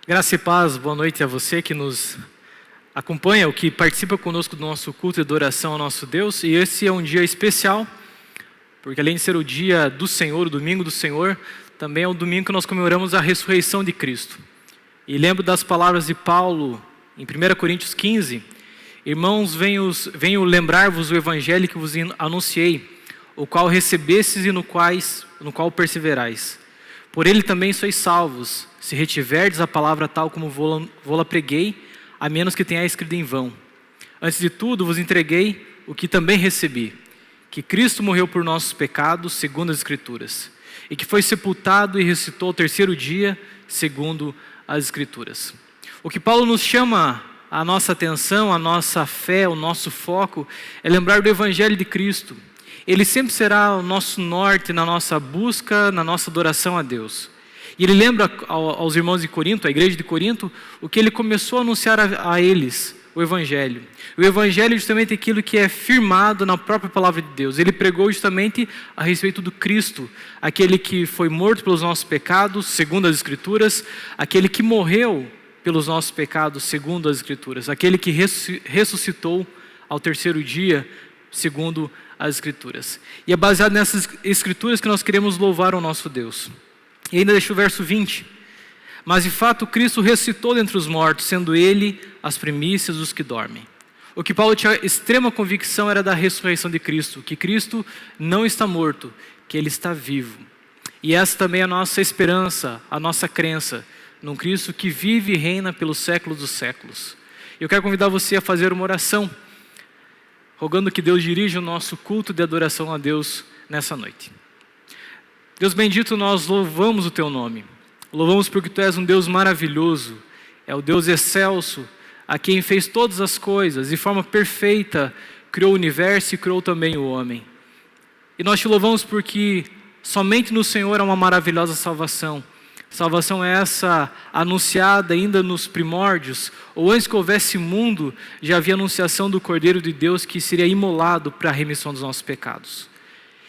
Graça e paz, boa noite a você que nos acompanha, o que participa conosco do nosso culto de adoração ao nosso Deus. E esse é um dia especial, porque além de ser o dia do Senhor, o domingo do Senhor, também é o domingo que nós comemoramos a ressurreição de Cristo. E lembro das palavras de Paulo em 1 Coríntios 15: Irmãos, venho lembrar-vos o evangelho que vos anunciei, o qual recebestes e no qual perseverais. Por ele também sois salvos, se retiverdes a palavra tal como vou-la preguei, a menos que tenhais escrito em vão. Antes de tudo vos entreguei o que também recebi, que Cristo morreu por nossos pecados, segundo as Escrituras, e que foi sepultado e ressuscitou ao terceiro dia, segundo as Escrituras. O que Paulo nos chama a nossa atenção, a nossa fé, o nosso foco, é lembrar do Evangelho de Cristo. Ele sempre será o nosso norte na nossa busca, na nossa adoração a Deus. E ele lembra aos irmãos de Corinto, à igreja de Corinto, o que ele começou a anunciar a eles, o Evangelho. O Evangelho é justamente aquilo que é firmado na própria palavra de Deus. Ele pregou justamente a respeito do Cristo, aquele que foi morto pelos nossos pecados, segundo as Escrituras, aquele que morreu pelos nossos pecados, segundo as Escrituras, aquele que ressuscitou ao terceiro dia, segundo as Escrituras. E é baseado nessas Escrituras que nós queremos louvar o nosso Deus. E ainda deixa o verso 20. Mas de fato Cristo ressuscitou dentre os mortos, sendo Ele as primícias dos que dormem. O que Paulo tinha extrema convicção era da ressurreição de Cristo, que Cristo não está morto, que Ele está vivo. E essa também é a nossa esperança, a nossa crença, num Cristo que vive e reina pelos séculos dos séculos. Eu quero convidar você a fazer uma oração, rogando que Deus dirija o nosso culto de adoração a Deus nessa noite. Deus bendito, nós louvamos o Teu nome. Louvamos porque Tu és um Deus maravilhoso. É o Deus excelso, a quem fez todas as coisas, de forma perfeita, criou o universo e criou também o homem. E nós Te louvamos porque somente no Senhor há uma maravilhosa salvação. Salvação é essa anunciada ainda nos primórdios, ou antes que houvesse mundo, já havia anunciação do Cordeiro de Deus que seria imolado para a remissão dos nossos pecados.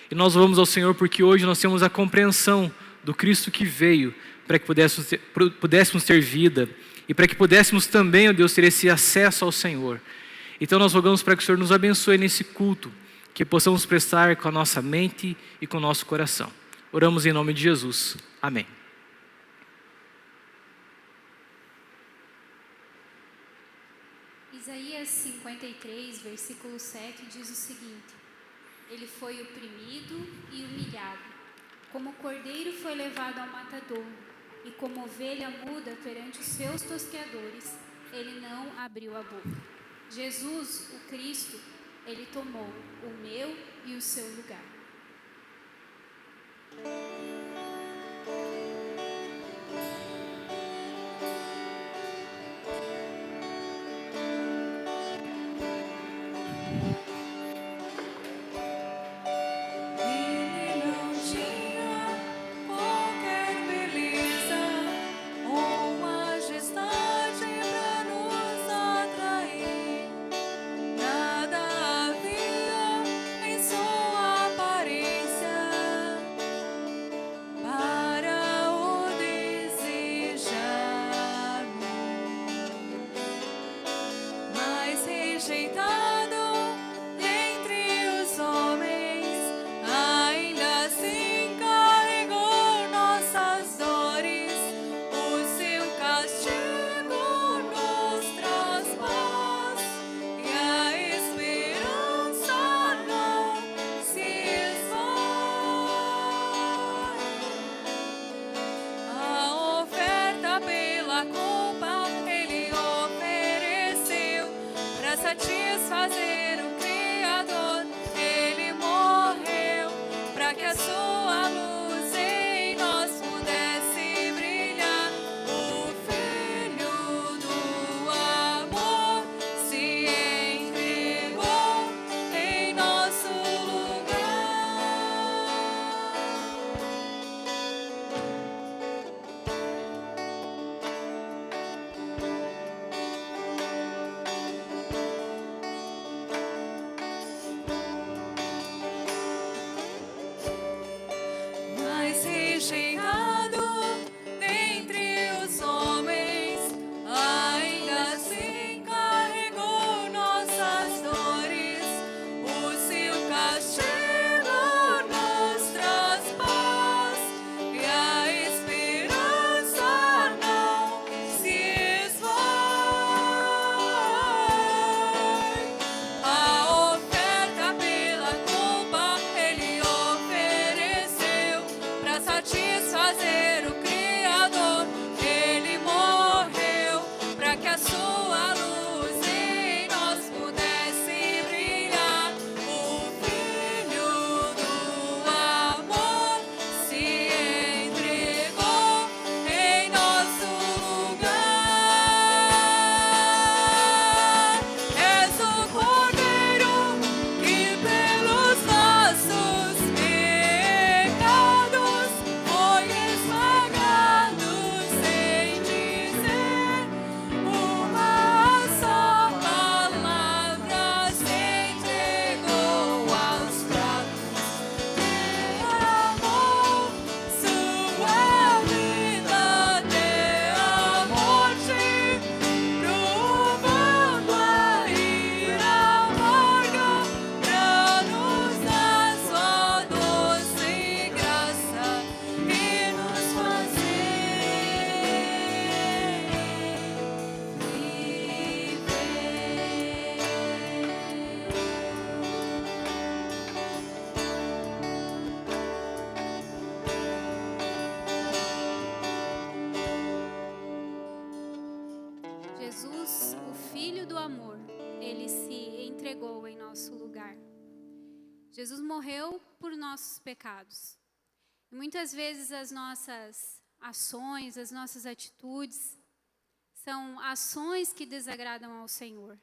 E nós louvamos ao Senhor porque hoje nós temos a compreensão do Cristo que veio para que pudéssemos ter vida e para que pudéssemos também, ó Deus, ter esse acesso ao Senhor. Então nós rogamos para que o Senhor nos abençoe nesse culto, que possamos prestar com a nossa mente e com o nosso coração. Oramos em nome de Jesus. Amém. Isaías 53, versículo 7 diz o seguinte: Ele foi oprimido e humilhado, como cordeiro foi levado ao matadouro, e como ovelha muda perante os seus tosqueadores, ele não abriu a boca. Jesus, o Cristo, ele tomou o meu e o seu lugar. Satisfazer Jesus, o Filho do amor, ele se entregou em nosso lugar. Jesus morreu por nossos pecados. E muitas vezes as nossas ações, as nossas atitudes, são ações que desagradam ao Senhor.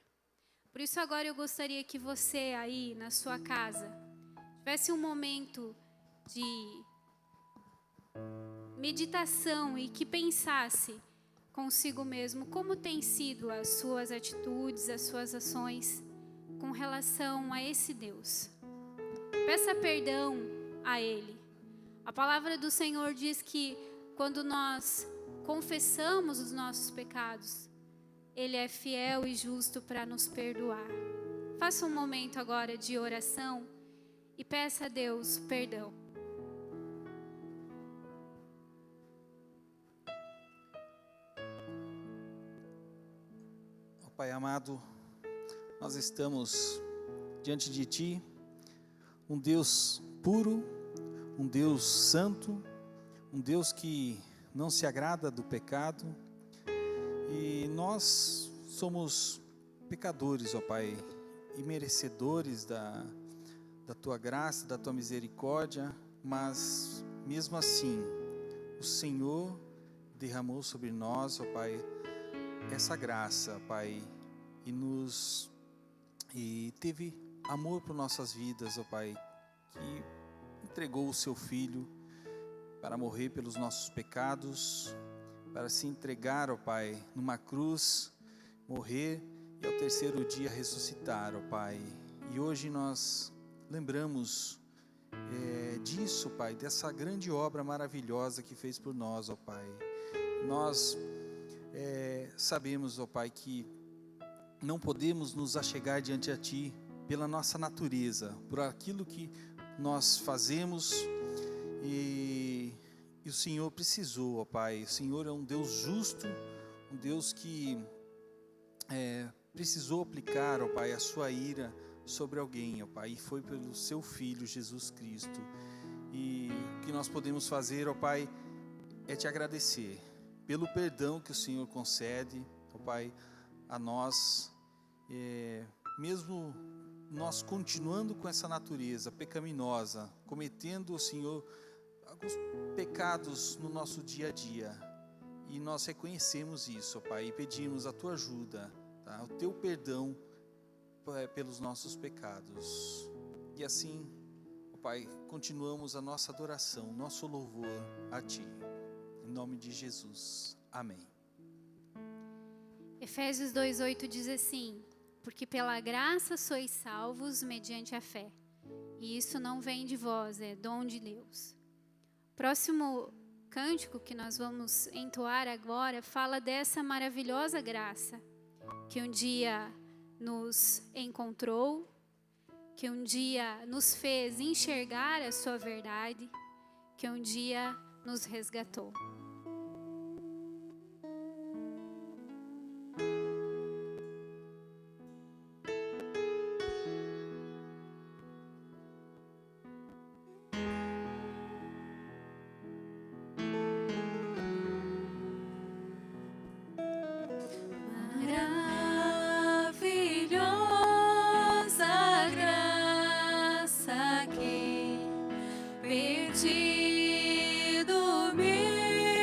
Por isso agora eu gostaria que você aí na sua casa tivesse um momento de meditação e que pensasse consigo mesmo como tem sido as suas atitudes, as suas ações com relação a esse Deus. Peça perdão a Ele. A palavra do Senhor diz que quando nós confessamos os nossos pecados, Ele é fiel e justo para nos perdoar. Faça um momento agora de oração e peça a Deus perdão. Pai amado, nós estamos diante de Ti, um Deus puro, um Deus santo, um Deus que não se agrada do pecado, e nós somos pecadores, ó Pai, e merecedores da Tua graça, da Tua misericórdia, mas mesmo assim, o Senhor derramou sobre nós, ó Pai, essa graça, Pai, e teve amor por nossas vidas, ó Pai, que entregou o Seu Filho para morrer pelos nossos pecados, para se entregar, ó Pai, numa cruz, morrer e ao terceiro dia ressuscitar, ó Pai. E hoje nós lembramos disso, Pai, dessa grande obra maravilhosa que fez por nós, ó Pai. Nós sabemos, ó Pai, que não podemos nos achegar diante a Ti pela nossa natureza, por aquilo que nós fazemos, e o Senhor precisou, ó Pai. O Senhor é um Deus justo, um Deus que precisou aplicar, ó Pai, a sua ira sobre alguém, ó Pai, e foi pelo Seu Filho Jesus Cristo. E o que nós podemos fazer, ó Pai, é Te agradecer pelo perdão que o Senhor concede, ó Pai, a nós, mesmo nós continuando com essa natureza pecaminosa, cometendo, Senhor, alguns pecados no nosso dia a dia, e nós reconhecemos isso, ó Pai, e pedimos a Tua ajuda, tá? O Teu perdão pelos nossos pecados. E assim, ó Pai, continuamos a nossa adoração, nosso louvor a Ti. Em nome de Jesus. Amém. Efésios 2:8 diz assim: porque pela graça sois salvos mediante a fé. E isso não vem de vós, é dom de Deus. Próximo cântico que nós vamos entoar agora fala dessa maravilhosa graça que um dia nos encontrou, que um dia nos fez enxergar a sua verdade, que um dia nos resgatou. Perdido me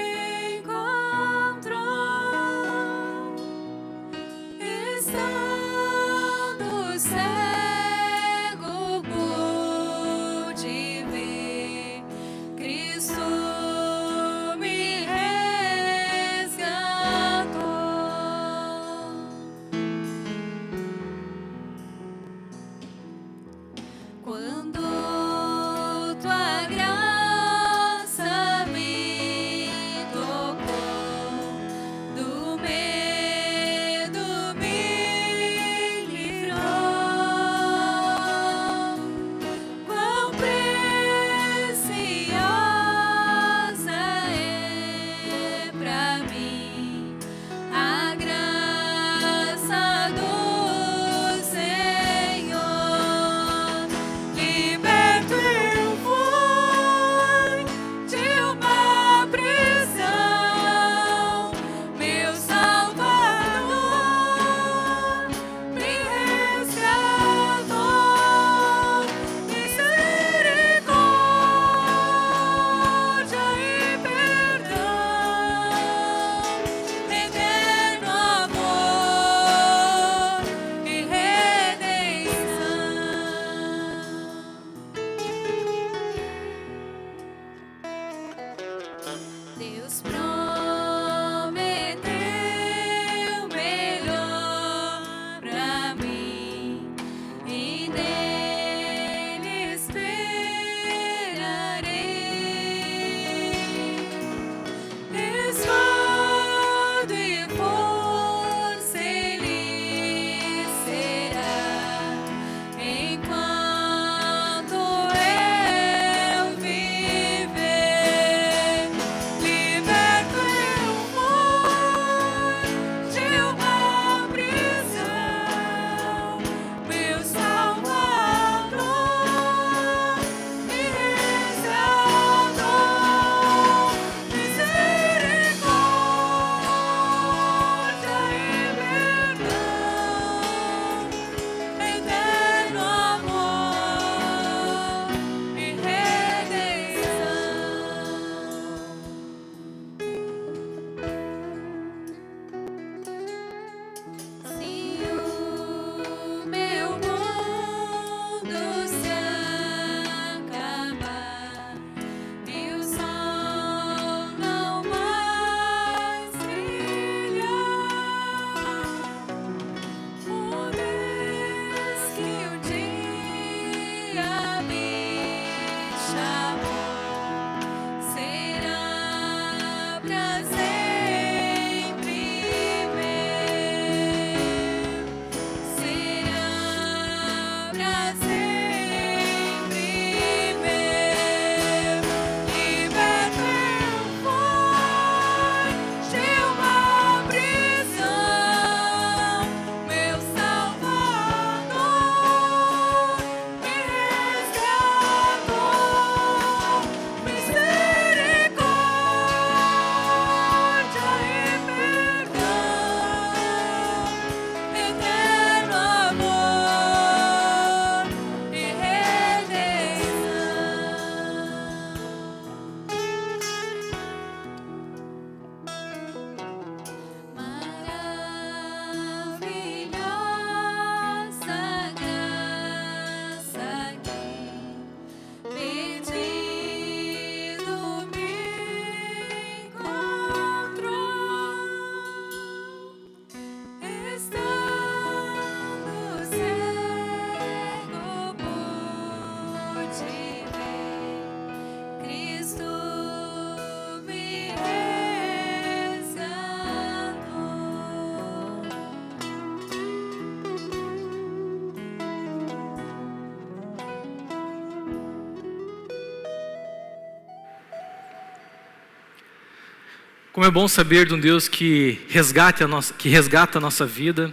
Como é bom saber de um Deus que resgata a nossa vida,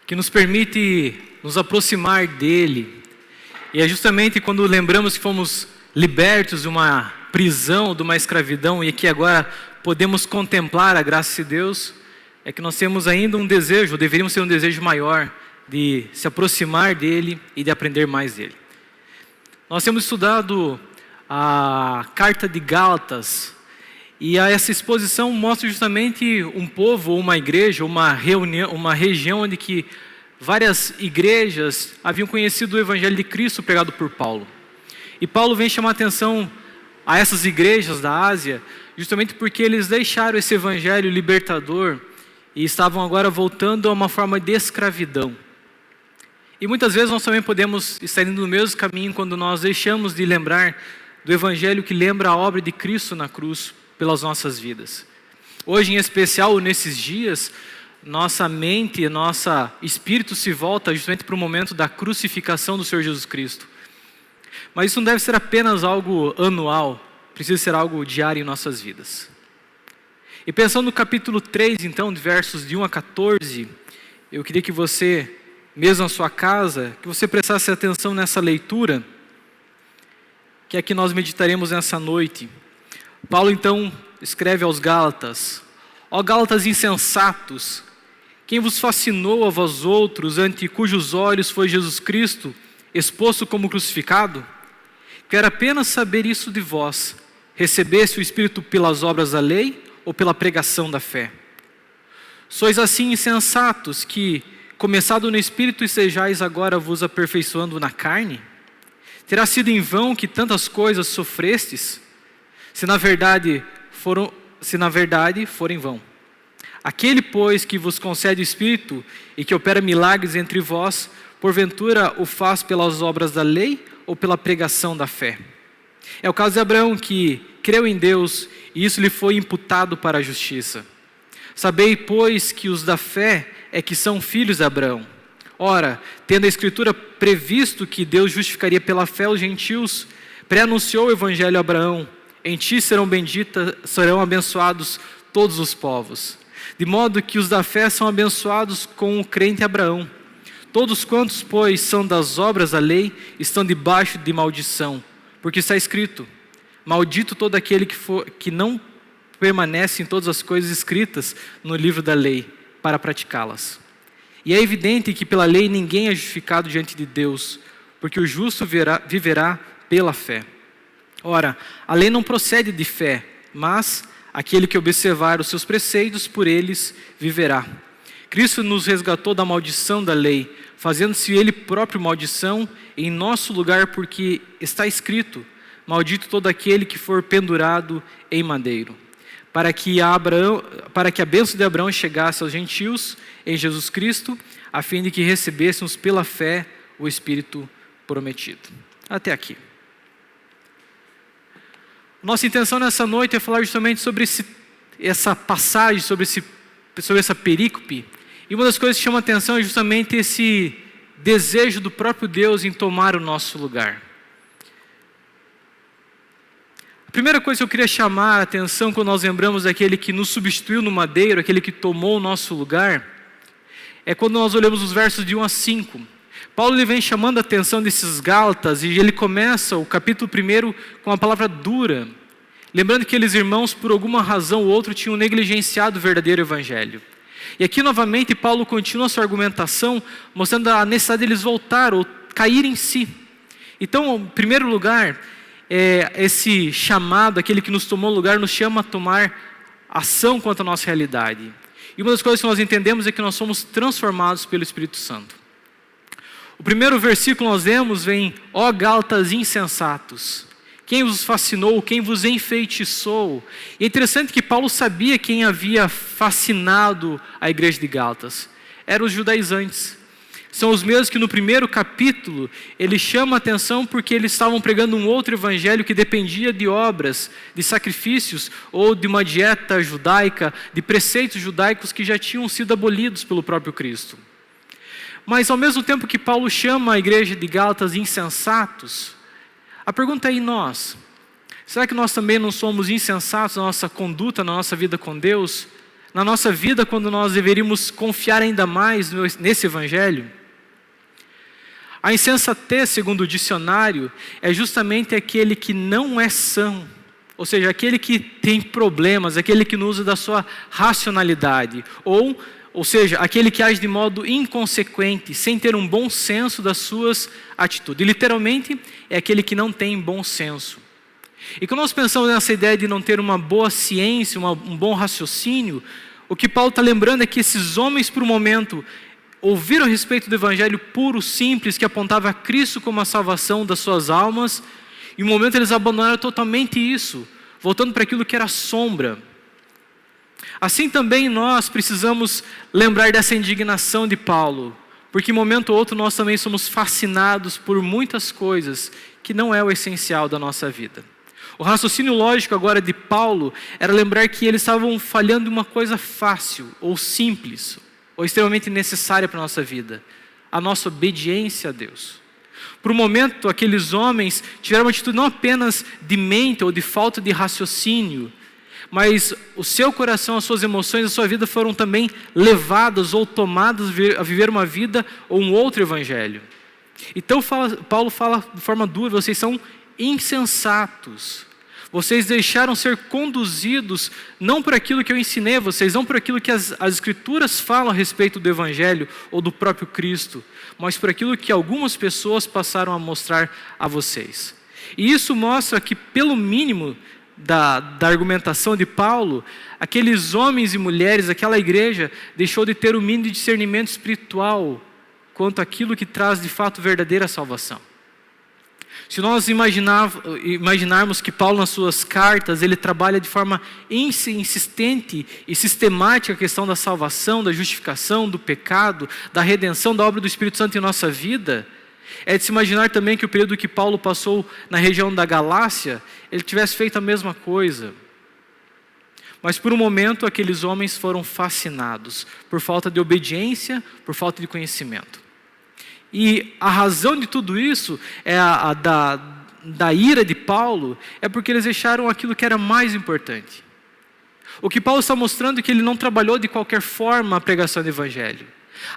que nos permite nos aproximar dEle. E é justamente quando lembramos que fomos libertos de uma prisão, de uma escravidão, e que agora podemos contemplar a graça de Deus, é que nós temos ainda um desejo, ou deveríamos ter um desejo maior, de se aproximar dEle e de aprender mais dEle. Nós temos estudado a carta de Gálatas, e essa exposição mostra justamente um povo, uma igreja, uma reunião, uma região onde que várias igrejas haviam conhecido o Evangelho de Cristo pregado por Paulo. E Paulo vem chamar a atenção a essas igrejas da Ásia, justamente porque eles deixaram esse Evangelho libertador e estavam agora voltando a uma forma de escravidão. E muitas vezes nós também podemos estar indo no mesmo caminho quando nós deixamos de lembrar do Evangelho que lembra a obra de Cristo na cruz pelas nossas vidas. Hoje, em especial, nesses dias, nossa mente, nosso espírito se volta justamente para o momento da crucificação do Senhor Jesus Cristo. Mas isso não deve ser apenas algo anual, precisa ser algo diário em nossas vidas. E pensando no capítulo 3, então, de versos de 1 a 14, eu queria que você, mesmo na sua casa, que você prestasse atenção nessa leitura, que é que nós meditaremos nessa noite. Paulo, então, escreve aos Gálatas: ó Gálatas insensatos, quem vos fascinou a vós outros, ante cujos olhos foi Jesus Cristo exposto como crucificado? Quero apenas saber isso de vós: recebeste o Espírito pelas obras da lei ou pela pregação da fé? Sois assim insensatos que, começado no Espírito, estejais agora vos aperfeiçoando na carne? Terá sido em vão que tantas coisas sofrestes? Se na verdade for em vão. Aquele, pois, que vos concede o Espírito e que opera milagres entre vós, porventura o faz pelas obras da lei ou pela pregação da fé? É o caso de Abraão, que creu em Deus e isso lhe foi imputado para a justiça. Sabei, pois, que os da fé é que são filhos de Abraão. Ora, tendo a Escritura previsto que Deus justificaria pela fé os gentios, pré-anunciou o Evangelho a Abraão: em ti serão abençoados todos os povos. De modo que os da fé são abençoados com o crente Abraão. Todos quantos, pois, são das obras da lei, estão debaixo de maldição. Porque está escrito: maldito todo aquele que não permanece em todas as coisas escritas no livro da lei, para praticá-las. E é evidente que pela lei ninguém é justificado diante de Deus, porque o justo viverá pela fé. Ora, a lei não procede de fé, mas aquele que observar os seus preceitos, por eles viverá. Cristo nos resgatou da maldição da lei, fazendo-se Ele próprio maldição em nosso lugar, porque está escrito: maldito todo aquele que for pendurado em madeiro. Para que a bênção de Abraão chegasse aos gentios em Jesus Cristo, a fim de que recebêssemos pela fé o Espírito prometido. Até aqui. Nossa intenção nessa noite é falar justamente sobre essa passagem, sobre essa perícope. E uma das coisas que chama a atenção é justamente esse desejo do próprio Deus em tomar o nosso lugar. A primeira coisa que eu queria chamar a atenção quando nós lembramos daquele que nos substituiu no madeiro, aquele que tomou o nosso lugar, é quando nós olhamos os versos de 1 a 5. Paulo ele vem chamando a atenção desses Gálatas e ele começa o capítulo 1 com a palavra dura, lembrando que aqueles irmãos, por alguma razão ou outra, tinham negligenciado o verdadeiro evangelho. E aqui novamente Paulo continua a sua argumentação, mostrando a necessidade deles voltar ou cair em si. Então, em primeiro lugar, esse chamado, aquele que nos tomou lugar, nos chama a tomar ação quanto à nossa realidade. E uma das coisas que nós entendemos é que nós somos transformados pelo Espírito Santo. O primeiro versículo nós lemos vem: ó Gálatas insensatos, quem vos fascinou, quem vos enfeitiçou? E é interessante que Paulo sabia quem havia fascinado a igreja de Gálatas. Eram os judaizantes. São os mesmos que no primeiro capítulo ele chama a atenção porque eles estavam pregando um outro evangelho que dependia de obras, de sacrifícios ou de uma dieta judaica, de preceitos judaicos que já tinham sido abolidos pelo próprio Cristo. Mas ao mesmo tempo que Paulo chama a igreja de Gálatas insensatos, a pergunta é: e nós? Será que nós também não somos insensatos na nossa conduta, na nossa vida com Deus? Na nossa vida, quando nós deveríamos confiar ainda mais nesse Evangelho? A insensatez, segundo o dicionário, é justamente aquele que não é são, ou seja, aquele que tem problemas, aquele que não usa da sua racionalidade, ou seja, aquele que age de modo inconsequente, sem ter um bom senso das suas atitudes. E, literalmente, é aquele que não tem bom senso. E quando nós pensamos nessa ideia de não ter uma boa ciência, um bom raciocínio, o que Paulo está lembrando é que esses homens, por um momento, ouviram a respeito do evangelho puro, simples, que apontava a Cristo como a salvação das suas almas, e no momento eles abandonaram totalmente isso, voltando para aquilo que era sombra. Assim também nós precisamos lembrar dessa indignação de Paulo, porque em momento ou outro nós também somos fascinados por muitas coisas que não é o essencial da nossa vida. O raciocínio lógico agora de Paulo era lembrar que eles estavam falhando em uma coisa fácil, ou simples, ou extremamente necessária para a nossa vida, a nossa obediência a Deus. Por um momento, aqueles homens tiveram uma atitude não apenas de mente ou de falta de raciocínio, mas o seu coração, as suas emoções, a sua vida foram também levadas ou tomadas a viver uma vida ou um outro evangelho. Então Paulo fala de forma dura: vocês são insensatos. Vocês deixaram ser conduzidos não por aquilo que eu ensinei a vocês, não por aquilo que as Escrituras falam a respeito do Evangelho ou do próprio Cristo, mas por aquilo que algumas pessoas passaram a mostrar a vocês. E isso mostra que, pelo mínimo da argumentação de Paulo, aqueles homens e mulheres, aquela igreja, deixou de ter o mínimo de discernimento espiritual quanto àquilo que traz de fato verdadeira salvação. Se nós imaginarmos que Paulo, nas suas cartas, ele trabalha de forma insistente e sistemática a questão da salvação, da justificação, do pecado, da redenção, da obra do Espírito Santo em nossa vida, é de se imaginar também que o período que Paulo passou na região da Galácia, ele tivesse feito a mesma coisa. Mas por um momento aqueles homens foram fascinados por falta de obediência, por falta de conhecimento. E a razão de tudo isso, da ira de Paulo, é porque eles deixaram aquilo que era mais importante. O que Paulo está mostrando é que ele não trabalhou de qualquer forma a pregação do Evangelho.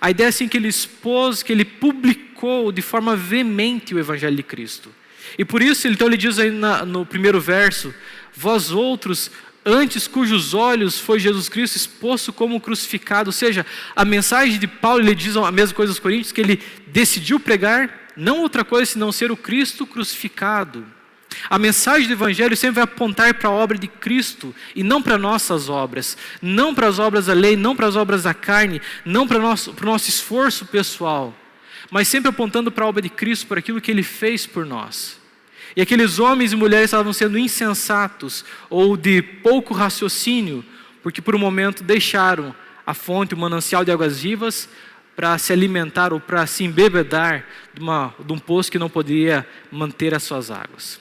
A ideia é assim que ele expôs, que ele publicou de forma veemente o Evangelho de Cristo. E por isso, então ele diz aí no primeiro verso: vós outros, antes cujos olhos foi Jesus Cristo exposto como crucificado. Ou seja, a mensagem de Paulo, ele diz a mesma coisa aos Coríntios, que ele decidiu pregar não outra coisa senão ser o Cristo crucificado. A mensagem do Evangelho sempre vai apontar para a obra de Cristo e não para nossas obras, não para as obras da lei, não para as obras da carne, não para o nosso esforço pessoal, mas sempre apontando para a obra de Cristo, para aquilo que Ele fez por nós. E aqueles homens e mulheres estavam sendo insensatos ou de pouco raciocínio, porque por um momento deixaram a fonte, o manancial de águas vivas, para se alimentar ou para se embebedar de um poço que não poderia manter as suas águas.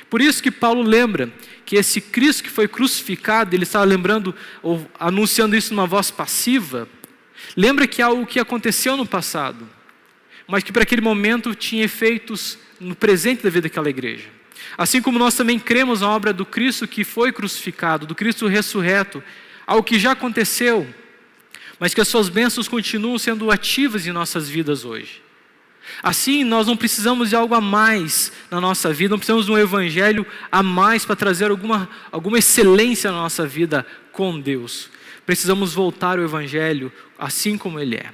Por isso que Paulo lembra que esse Cristo que foi crucificado, ele estava lembrando ou anunciando isso numa voz passiva, lembra que é algo que aconteceu no passado, mas que para aquele momento tinha efeitos no presente da vida daquela igreja. Assim como nós também cremos na obra do Cristo que foi crucificado, do Cristo ressurreto, algo que já aconteceu, mas que as suas bênçãos continuam sendo ativas em nossas vidas hoje. Assim, nós não precisamos de algo a mais na nossa vida, não precisamos de um evangelho a mais para trazer alguma excelência na nossa vida com Deus. Precisamos voltar ao evangelho assim como ele é.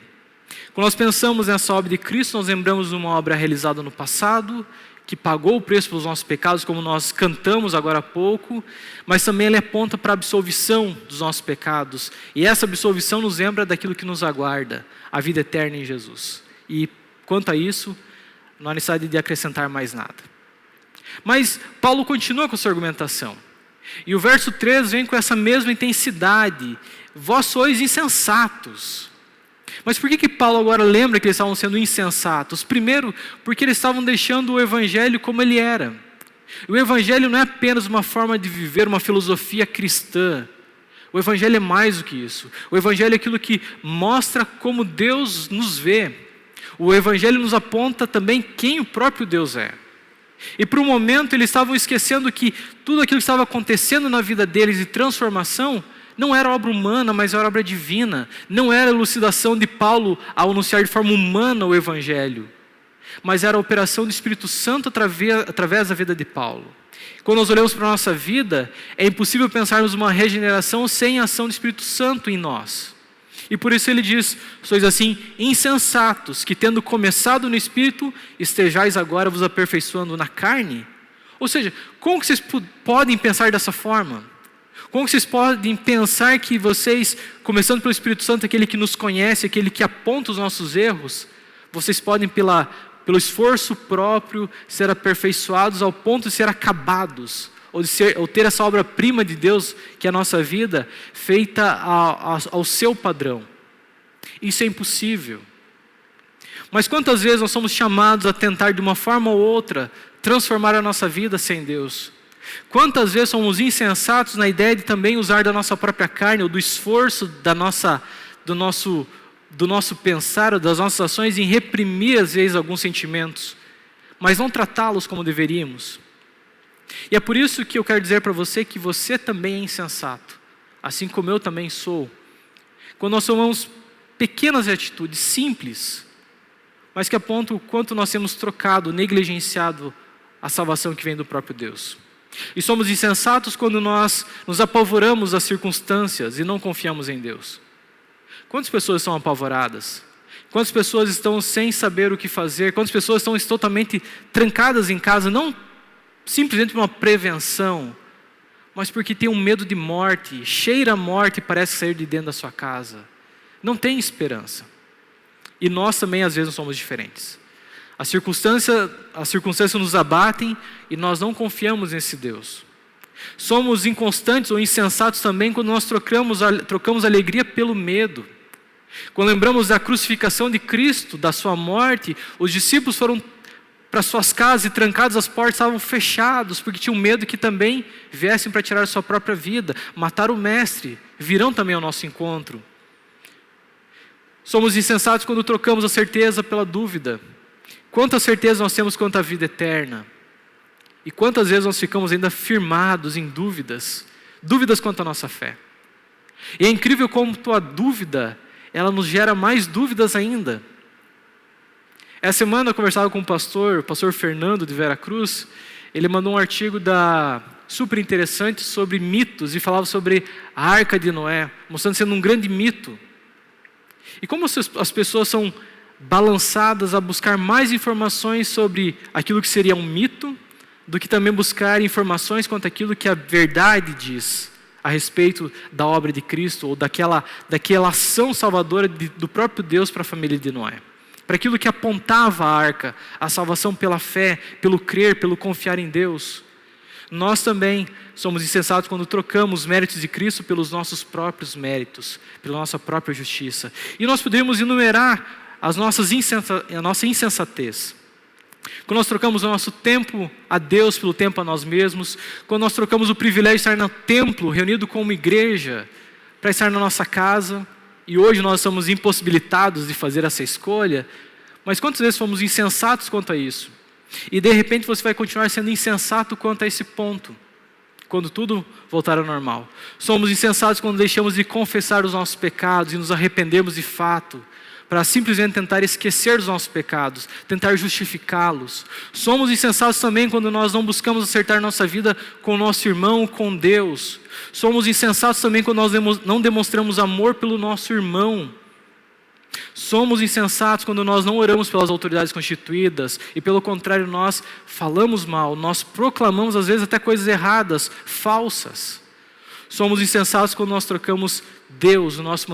Quando nós pensamos nessa obra de Cristo, nós lembramos de uma obra realizada no passado, que pagou o preço pelos nossos pecados, como nós cantamos agora há pouco, mas também ela aponta para a absolvição dos nossos pecados. E essa absolvição nos lembra daquilo que nos aguarda, a vida eterna em Jesus. E quanto a isso, não há necessidade de acrescentar mais nada. Mas Paulo continua com a sua argumentação. E o verso 3 vem com essa mesma intensidade. Vós sois insensatos. Mas por que Paulo agora lembra que eles estavam sendo insensatos? Primeiro, porque eles estavam deixando o evangelho como ele era. O evangelho não é apenas uma forma de viver, uma filosofia cristã. O evangelho é mais do que isso. O evangelho é aquilo que mostra como Deus nos vê. O evangelho nos aponta também quem o próprio Deus é. E por um momento eles estavam esquecendo que tudo aquilo que estava acontecendo na vida deles de transformação não era obra humana, mas era obra divina. Não era a elucidação de Paulo ao anunciar de forma humana o Evangelho, mas era a operação do Espírito Santo através da vida de Paulo. Quando nós olhamos para a nossa vida, é impossível pensarmos uma regeneração sem a ação do Espírito Santo em nós. E por isso ele diz: sois assim insensatos, que tendo começado no Espírito, estejais agora vos aperfeiçoando na carne. Ou seja, como que vocês podem pensar dessa forma? Como que vocês podem pensar que vocês, começando pelo Espírito Santo, aquele que nos conhece, aquele que aponta os nossos erros, vocês podem pelo esforço próprio ser aperfeiçoados ao ponto de ser acabados, ou ter essa obra-prima de Deus, que é a nossa vida, feita ao seu padrão? Isso é impossível. Mas quantas vezes nós somos chamados a tentar de uma forma ou outra transformar a nossa vida sem Deus? Quantas vezes somos insensatos na ideia de também usar da nossa própria carne, ou do esforço do nosso pensar, ou das nossas ações, em reprimir às vezes alguns sentimentos, mas não tratá-los como deveríamos? E é por isso que eu quero dizer para você que você também é insensato, assim como eu também sou, quando nós tomamos pequenas atitudes simples, mas que apontam o quanto nós temos trocado, negligenciado a salvação que vem do próprio Deus. E somos insensatos quando nós nos apavoramos das circunstâncias e não confiamos em Deus. Quantas pessoas são apavoradas? Quantas pessoas estão sem saber o que fazer? Quantas pessoas estão totalmente trancadas em casa, não simplesmente por uma prevenção, mas porque tem um medo de morte, cheira a morte e parece sair de dentro da sua casa. Não tem esperança. E nós também às vezes não somos diferentes. As circunstâncias nos abatem e nós não confiamos nesse Deus. Somos inconstantes ou insensatos também quando nós trocamos alegria pelo medo. Quando lembramos da crucificação de Cristo, da sua morte, os discípulos foram para suas casas e trancados, as portas estavam fechadas, porque tinham medo que também viessem para tirar a sua própria vida, matar o Mestre, virão também ao nosso encontro. Somos insensatos quando trocamos a certeza pela dúvida. Quanta certeza nós temos quanto à vida eterna? E quantas vezes nós ficamos ainda firmados em dúvidas quanto à nossa fé? E é incrível como a dúvida, ela nos gera mais dúvidas ainda. Essa semana eu conversava com o pastor Fernando de Veracruz. Ele mandou um artigo super interessante sobre mitos e falava sobre a Arca de Noé, mostrando sendo um grande mito. E como as pessoas são balançadas a buscar mais informações sobre aquilo que seria um mito, do que também buscar informações quanto àquilo que a verdade diz a respeito da obra de Cristo, ou daquela ação salvadora do próprio Deus para a família de Noé. Para aquilo que apontava a arca, a salvação pela fé, pelo crer, pelo confiar em Deus. Nós também somos insensatos quando trocamos os méritos de Cristo pelos nossos próprios méritos, pela nossa própria justiça. E nós podemos enumerar a nossa insensatez. Quando nós trocamos o nosso tempo a Deus pelo tempo a nós mesmos, quando nós trocamos o privilégio de estar no templo, reunido como igreja, para estar na nossa casa, e hoje nós somos impossibilitados de fazer essa escolha, mas quantas vezes fomos insensatos quanto a isso? E de repente você vai continuar sendo insensato quanto a esse ponto, quando tudo voltar ao normal. Somos insensatos quando deixamos de confessar os nossos pecados e nos arrependemos de fato, para simplesmente tentar esquecer dos nossos pecados, tentar justificá-los. Somos insensatos também quando nós não buscamos acertar nossa vida com o nosso irmão, com Deus. Somos insensatos também quando nós não demonstramos amor pelo nosso irmão. Somos insensatos quando nós não oramos pelas autoridades constituídas e, pelo contrário, nós falamos mal, nós proclamamos às vezes até coisas erradas, falsas. Somos insensatos quando nós trocamos Deus, o nosso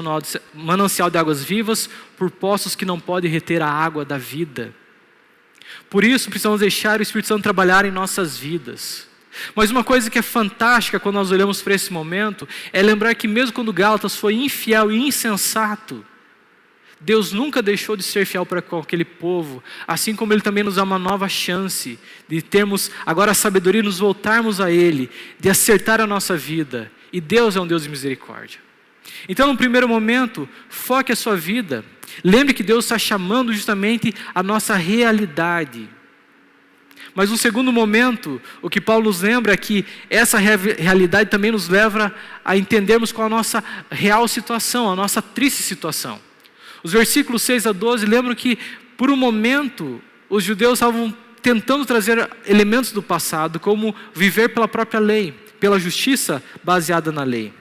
manancial de águas vivas, por poços que não podem reter a água da vida. Por isso, precisamos deixar o Espírito Santo trabalhar em nossas vidas. Mas uma coisa que é fantástica quando nós olhamos para esse momento, é lembrar que mesmo quando Gálatas foi infiel e insensato, Deus nunca deixou de ser fiel para com aquele povo, assim como Ele também nos dá uma nova chance de termos agora a sabedoria, nos voltarmos a Ele, de acertar a nossa vida. E Deus é um Deus de misericórdia. Então, no primeiro momento, foque a sua vida. Lembre que Deus está chamando justamente a nossa realidade. Mas no segundo momento, o que Paulo nos lembra é que essa realidade também nos leva a entendermos qual a nossa real situação, a nossa triste situação. Os versículos 6 a 12 lembram que, por um momento, os judeus estavam tentando trazer elementos do passado, como viver pela própria lei, pela justiça baseada na lei.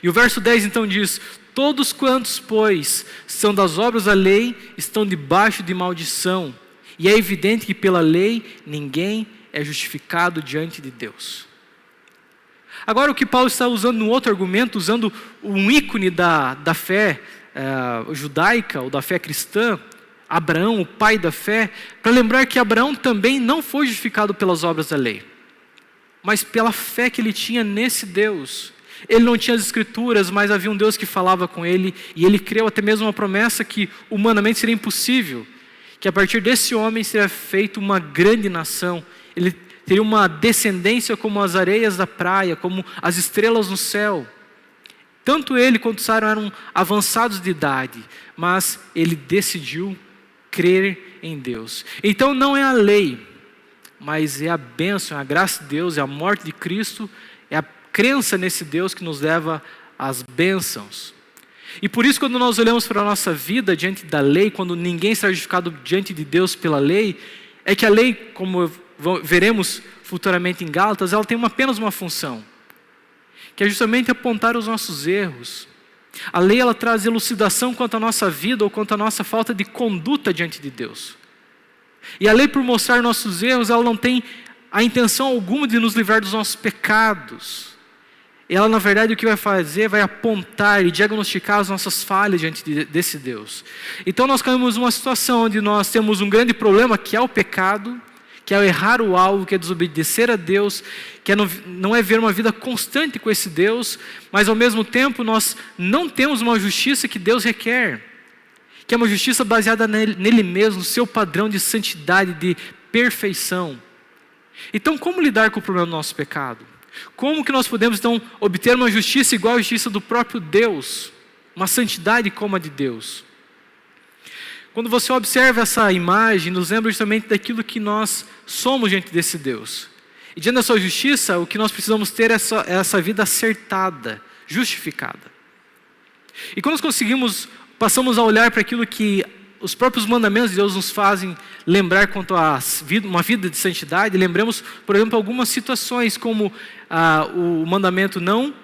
E o verso 10 então diz: todos quantos, pois, são das obras da lei, estão debaixo de maldição. E é evidente que pela lei ninguém é justificado diante de Deus. Agora o que Paulo está usando no outro argumento, usando um ícone da fé judaica ou da fé cristã, Abraão, o pai da fé, para lembrar que Abraão também não foi justificado pelas obras da lei, mas pela fé que ele tinha nesse Deus. Ele não tinha as escrituras, mas havia um Deus que falava com ele, e ele creu até mesmo uma promessa que humanamente seria impossível, que a partir desse homem seria feita uma grande nação. Ele teria uma descendência como as areias da praia, como as estrelas no céu. Tanto ele quanto Sara eram avançados de idade, mas ele decidiu crer em Deus. Então não é a lei, mas é a bênção, é a graça de Deus, é a morte de Cristo, é a crença nesse Deus que nos leva às bênçãos. E por isso, quando nós olhamos para a nossa vida diante da lei, quando ninguém está justificado diante de Deus pela lei, é que a lei, como veremos futuramente em Gálatas, ela tem apenas uma função, que é justamente apontar os nossos erros. A lei, ela traz elucidação quanto à nossa vida ou quanto à nossa falta de conduta diante de Deus. E a lei, por mostrar nossos erros, ela não tem a intenção alguma de nos livrar dos nossos pecados. Ela, na verdade, o que vai fazer, vai apontar e diagnosticar as nossas falhas diante desse Deus. Então nós caímos numa situação onde nós temos um grande problema, que é o pecado, que é o errar o alvo, que é desobedecer a Deus, que não é ver uma vida constante com esse Deus, mas ao mesmo tempo nós não temos uma justiça que Deus requer, que é uma justiça baseada nele mesmo, no seu padrão de santidade, de perfeição. Então, como lidar com o problema do nosso pecado? Como que nós podemos então obter uma justiça igual à justiça do próprio Deus, uma santidade como a de Deus? Quando você observa essa imagem, nos lembra justamente daquilo que nós somos diante desse Deus. E diante da sua justiça, o que nós precisamos ter é essa vida acertada, justificada. E quando nós passamos a olhar para aquilo que os próprios mandamentos de Deus nos fazem lembrar quanto a uma vida de santidade, lembremos, por exemplo, algumas situações como o mandamento não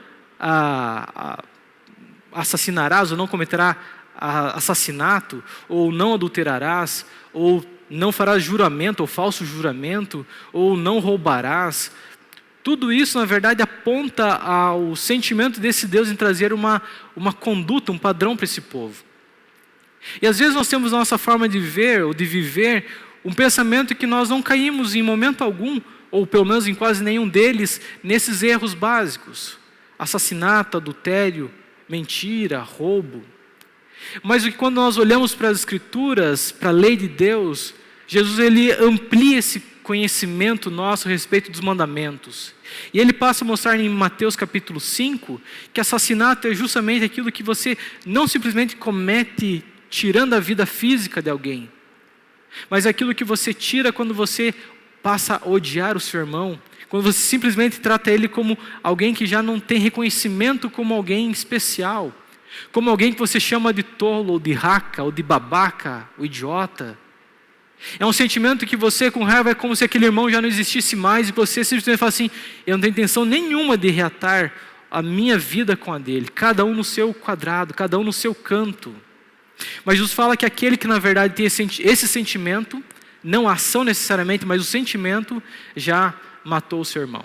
assassinarás ou não cometerá assassinato, ou não adulterarás, ou não farás juramento ou falso juramento, ou não roubarás. Tudo isso, na verdade, aponta ao sentimento desse Deus em trazer uma conduta, um padrão para esse povo. E às vezes nós temos na nossa forma de ver ou de viver um pensamento que nós não caímos em momento algum, ou pelo menos em quase nenhum deles, nesses erros básicos: assassinato, adultério, mentira, roubo. Mas quando nós olhamos para as Escrituras, para a lei de Deus, Jesus ele amplia esse conhecimento nosso a respeito dos mandamentos. E ele passa a mostrar em Mateus capítulo 5 que assassinato é justamente aquilo que você não simplesmente comete tirando a vida física de alguém, mas aquilo que você tira quando você passa a odiar o seu irmão, quando você simplesmente trata ele como alguém que já não tem reconhecimento como alguém especial, como alguém que você chama de tolo, ou de raca, ou de babaca, ou idiota. É um sentimento que você, com raiva, é como se aquele irmão já não existisse mais, e você simplesmente fala assim: eu não tenho intenção nenhuma de reatar a minha vida com a dele, cada um no seu quadrado, cada um no seu canto. Mas Jesus fala que aquele que na verdade tem esse sentimento, não a ação necessariamente, mas o sentimento, já matou o seu irmão.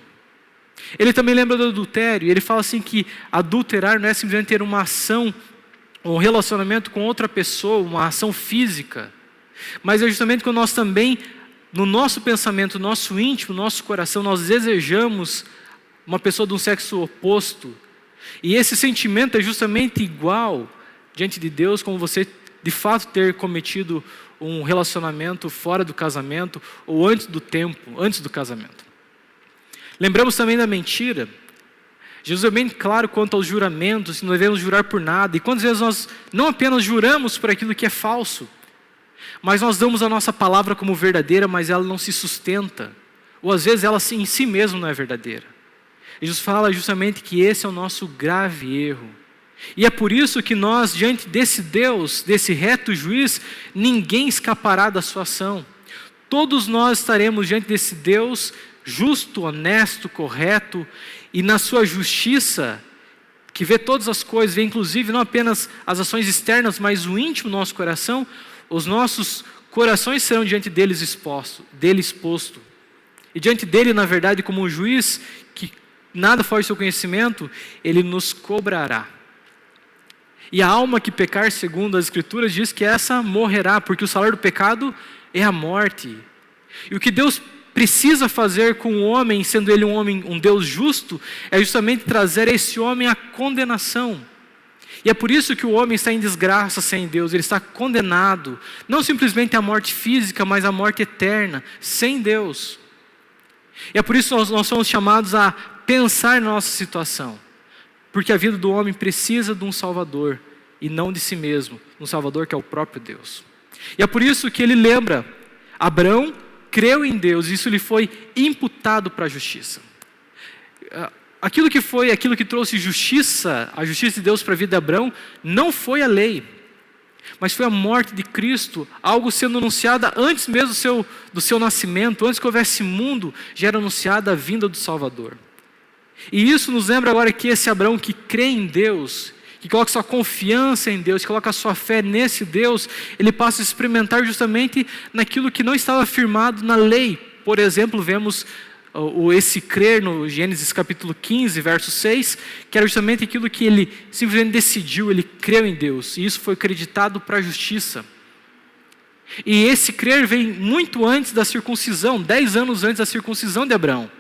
Ele também lembra do adultério, e ele fala assim que adulterar não é simplesmente ter uma ação, um relacionamento com outra pessoa, uma ação física, mas é justamente quando nós também, no nosso pensamento, no nosso íntimo, no nosso coração, nós desejamos uma pessoa de um sexo oposto, e esse sentimento é justamente igual diante de Deus como você de fato ter cometido um relacionamento fora do casamento ou antes do tempo, antes do casamento. Lembramos também da mentira. Jesus é bem claro quanto aos juramentos, não devemos jurar por nada. E quantas vezes nós não apenas juramos por aquilo que é falso, Mas nós damos a nossa palavra como verdadeira, mas ela não se sustenta. Ou às vezes ela em si mesma não é verdadeira. Jesus fala justamente que esse é o nosso grave erro. E é por isso que nós, diante desse Deus, desse reto juiz, ninguém escapará da sua ação. Todos nós estaremos diante desse Deus justo, honesto, correto, e na sua justiça, que vê todas as coisas, vê inclusive não apenas as ações externas, mas o íntimo do nosso coração, os nossos corações serão diante dele exposto. E diante dele, na verdade, como um juiz que nada foge do seu conhecimento, ele nos cobrará. E a alma que pecar, segundo as Escrituras, diz que essa morrerá, porque o salário do pecado é a morte. E o que Deus precisa fazer com o homem, sendo ele um homem, um Deus justo, é justamente trazer esse homem à condenação. E é por isso que o homem está em desgraça sem Deus, ele está condenado, não simplesmente à morte física, mas à morte eterna, sem Deus. E é por isso que nós somos chamados a pensar na nossa situação. Porque a vida do homem precisa de um Salvador, e não de si mesmo, um Salvador que é o próprio Deus. E é por isso que ele lembra, Abraão creu em Deus, e isso lhe foi imputado para a justiça. Aquilo que trouxe justiça, a justiça de Deus para a vida de Abraão, não foi a lei, mas foi a morte de Cristo, algo sendo anunciado antes mesmo do seu nascimento, antes que houvesse mundo, já era anunciada a vinda do Salvador. E isso nos lembra agora que esse Abraão que crê em Deus, que coloca sua confiança em Deus, que coloca sua fé nesse Deus, ele passa a experimentar justamente naquilo que não estava firmado na lei. Por exemplo, vemos esse crer no Gênesis capítulo 15, verso 6, que era justamente aquilo que ele simplesmente decidiu, ele creu em Deus, e isso foi acreditado para a justiça. E esse crer vem muito antes da circuncisão, 10 anos antes da circuncisão de Abraão.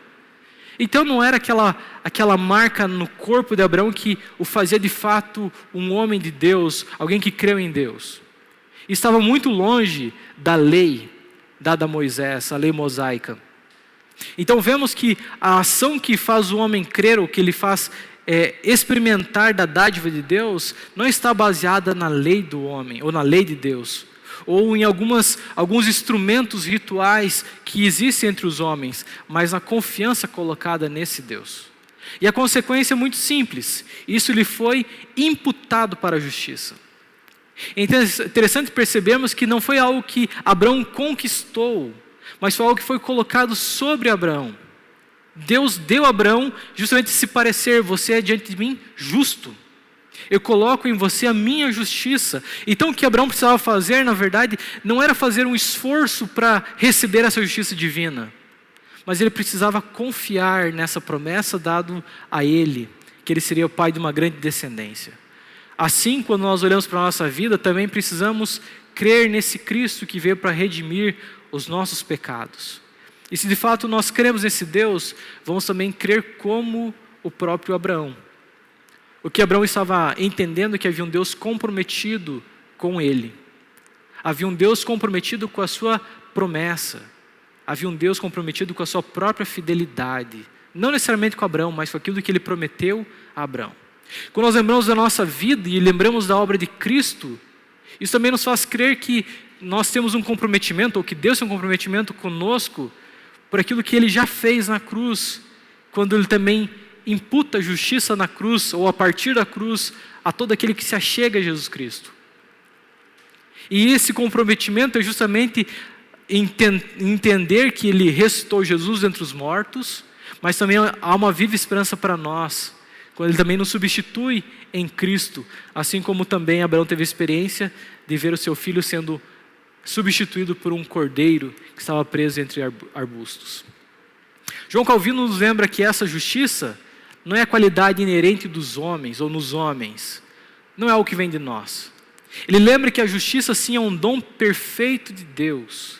Então não era aquela marca no corpo de Abraão que o fazia de fato um homem de Deus, alguém que creu em Deus. Estava muito longe da lei dada a Moisés, a lei mosaica. Então vemos que a ação que faz o homem crer, ou que ele faz experimentar da dádiva de Deus, não está baseada na lei do homem, ou na lei de Deus, ou em alguns instrumentos rituais que existem entre os homens, mas na confiança colocada nesse Deus. E a consequência é muito simples, isso lhe foi imputado para a justiça. Então é interessante percebermos que não foi algo que Abraão conquistou, mas foi algo que foi colocado sobre Abraão. Deus deu a Abraão justamente se parecer, você é diante de mim justo. Eu coloco em você a minha justiça. Então o que Abraão precisava fazer, na verdade, não era fazer um esforço para receber essa justiça divina, mas ele precisava confiar nessa promessa dada a ele, que ele seria o pai de uma grande descendência. Assim, quando nós olhamos para a nossa vida, também precisamos crer nesse Cristo que veio para redimir os nossos pecados. E se de fato nós cremos nesse Deus, vamos também crer como o próprio Abraão. O que Abraão estava entendendo é que havia um Deus comprometido com ele. Havia um Deus comprometido com a sua promessa. Havia um Deus comprometido com a sua própria fidelidade. Não necessariamente com Abraão, mas com aquilo que ele prometeu a Abraão. Quando nós lembramos da nossa vida e lembramos da obra de Cristo, isso também nos faz crer que nós temos um comprometimento, ou que Deus tem um comprometimento conosco, por aquilo que Ele já fez na cruz, quando Ele também imputa justiça na cruz, ou a partir da cruz, a todo aquele que se achega a Jesus Cristo. E esse comprometimento é justamente entender que Ele ressuscitou Jesus entre os mortos, mas também há uma viva esperança para nós, quando Ele também nos substitui em Cristo, assim como também Abraão teve a experiência de ver o seu filho sendo substituído por um cordeiro que estava preso entre arbustos. João Calvino nos lembra que essa justiça não é a qualidade inerente dos homens ou nos homens, não é algo que vem de nós. Ele lembra que a justiça sim é um dom perfeito de Deus.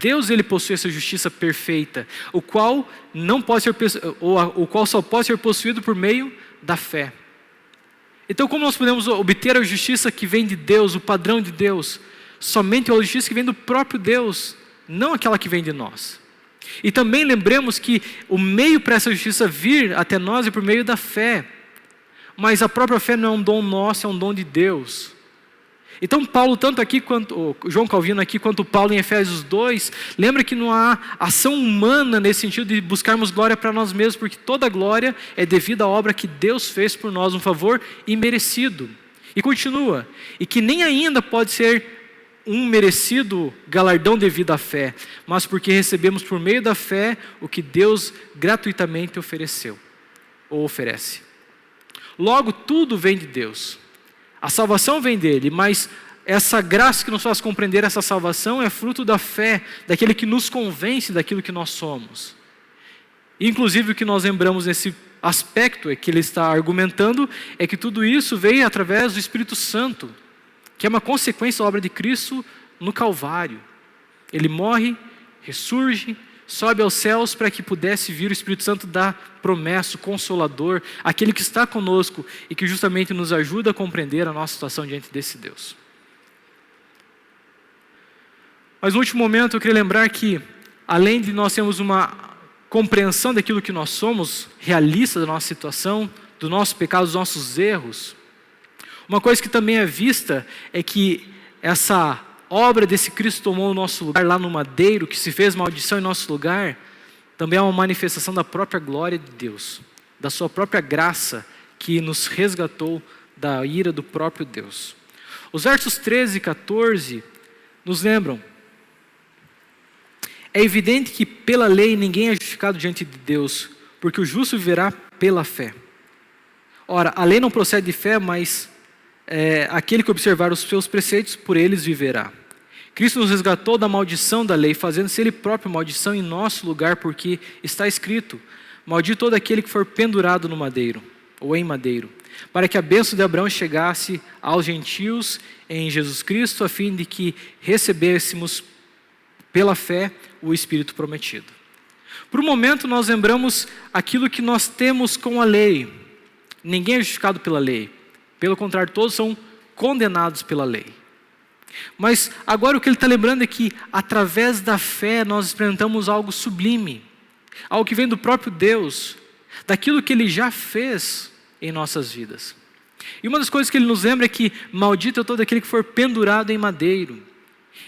Deus, ele possui essa justiça perfeita, o qual só pode ser possuído por meio da fé. Então, como nós podemos obter a justiça que vem de Deus, o padrão de Deus? Somente a justiça que vem do próprio Deus, não aquela que vem de nós. E também lembremos que o meio para essa justiça vir até nós é por meio da fé. Mas a própria fé não é um dom nosso, é um dom de Deus. Então Paulo, tanto aqui quanto João Calvino aqui, quanto Paulo em Efésios 2, lembra que não há ação humana nesse sentido de buscarmos glória para nós mesmos, porque toda glória é devida à obra que Deus fez por nós, um favor imerecido. E continua, e que nem ainda pode ser um merecido galardão devido à fé, mas porque recebemos por meio da fé o que Deus gratuitamente ofereceu, ou oferece. Logo, tudo vem de Deus. A salvação vem dele, mas essa graça que nos faz compreender essa salvação é fruto da fé, daquele que nos convence daquilo que nós somos. Inclusive o que nós lembramos nesse aspecto é que ele está argumentando é que tudo isso veio através do Espírito Santo, que é uma consequência da obra de Cristo no Calvário. Ele morre, ressurge, sobe aos céus para que pudesse vir o Espírito Santo da promessa, o Consolador, aquele que está conosco e que justamente nos ajuda a compreender a nossa situação diante desse Deus. Mas no último momento eu queria lembrar que, além de nós termos uma compreensão daquilo que nós somos, realista da nossa situação, do nosso pecado, dos nossos erros, uma coisa que também é vista é que essa obra desse Cristo tomou o nosso lugar lá no madeiro, que se fez maldição em nosso lugar, também é uma manifestação da própria glória de Deus, da sua própria graça que nos resgatou da ira do próprio Deus. Os versos 13 e 14 nos lembram: é evidente que pela lei ninguém é justificado diante de Deus, porque o justo viverá pela fé. Ora, a lei não procede de fé, mas aquele que observar os seus preceitos, por eles viverá. Cristo nos resgatou da maldição da lei, fazendo-se Ele próprio maldição em nosso lugar, porque está escrito: maldito todo aquele que for pendurado no madeiro, ou em madeiro, para que a bênção de Abraão chegasse aos gentios em Jesus Cristo, a fim de que recebêssemos pela fé o Espírito prometido. Por um momento nós lembramos aquilo que nós temos com a lei. Ninguém é justificado pela lei. Pelo contrário, todos são condenados pela lei. Mas agora o que ele está lembrando é que através da fé nós experimentamos algo sublime, algo que vem do próprio Deus, daquilo que Ele já fez em nossas vidas. E uma das coisas que Ele nos lembra é que maldito é todo aquele que for pendurado em madeiro.